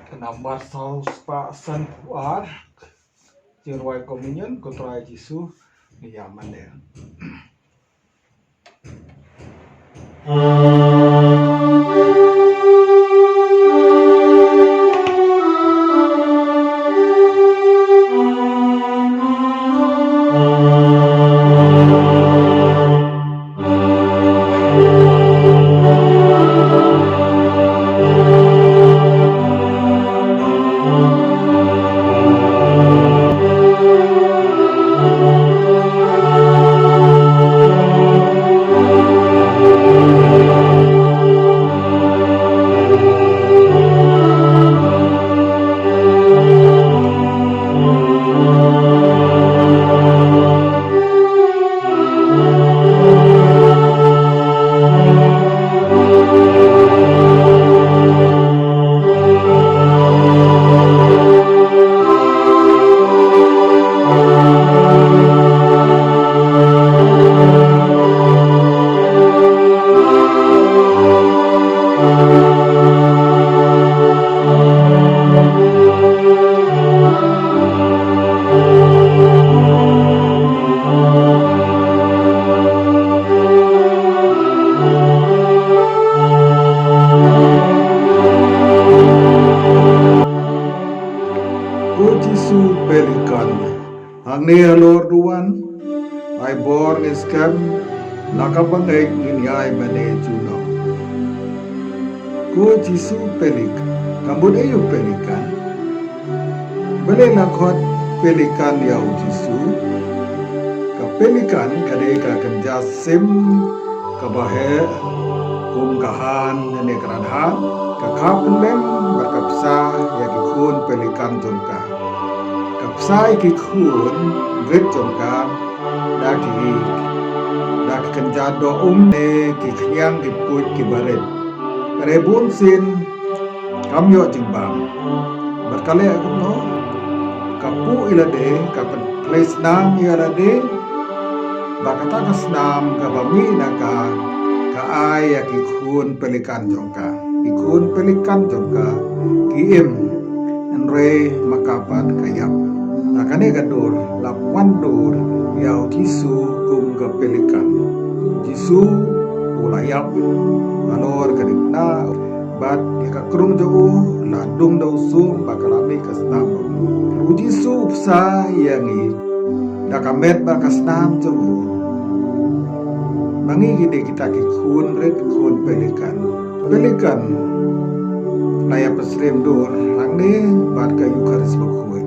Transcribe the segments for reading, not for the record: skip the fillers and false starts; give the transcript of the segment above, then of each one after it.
Kenapa saus Pak San Puar Jirwai Komunion Kontrai Jisu Yaman ya. Jisu Pelikan Hangni Lord Duan I born is cam Nakabang egg in yai mane juno Ku Jisu Pelikan Kambun ayu pelikan Bale lakhot pelikan yau Jisu Ka pelikan kade ka kenja sim Kabahe kum kahan nene keradhan Ka kapelem berkapsa yakikun pelikan jongka Kapsai kikun grit jongka daki kenjado ne kiknyang kiput kibaret rebun sin kamyo jimbang berkale aku no kapu ilade kapan place nam ilade bakata kasnam kabami naka kaay kikun pelikan jongka kiim enre makapat kayap nakane gadur lapwan dur yau Jisu kum ke pelikan Jisu ulayap manor kadikna bat ka krung jauh ladung dau sum bakalami kasnam Jisu upsa yangi dakamet bakasnam jauh mangi gide kita kikun red kun pelikan layap pesrem dur langne bat kayu karis bakui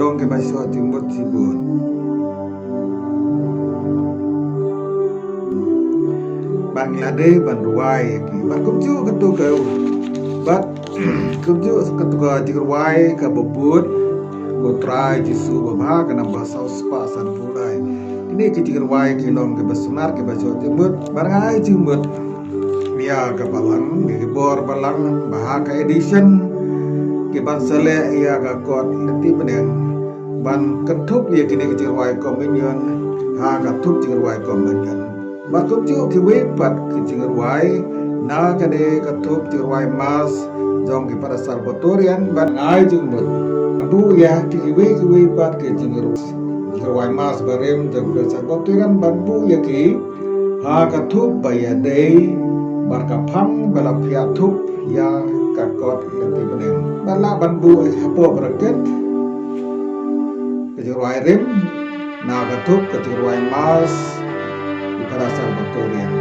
dong ke masuk timur sibun. Bangladesh banduai ki bat kumju ketu kau bat kumju ketu ka jiruai ka bobut ko try jisu babha kana bahasa uspa san pulai ini ki jiruai ki nom ke basunar ke baso timut barangai timut ya ka balang ke bor balang bahha ka edition ke ban sale ya ka kot leti beneng ban ketup ya kini ke jiruai kominion ha ka tup jiruai kominion Bakum tu kiwe pat kicingruai na kade katup tirwai mas jong ki pada sarbotorian ban ai jingmut bu ya kiwe pat kicingruai mas barem jong ki sarbotorian ban bu ya ki ha katup bayadei barkapang balapia tup ya kakot leti benem bala ban bu hapo beraket kicingruai rem na katup kicingruai mas pada sarbotorian.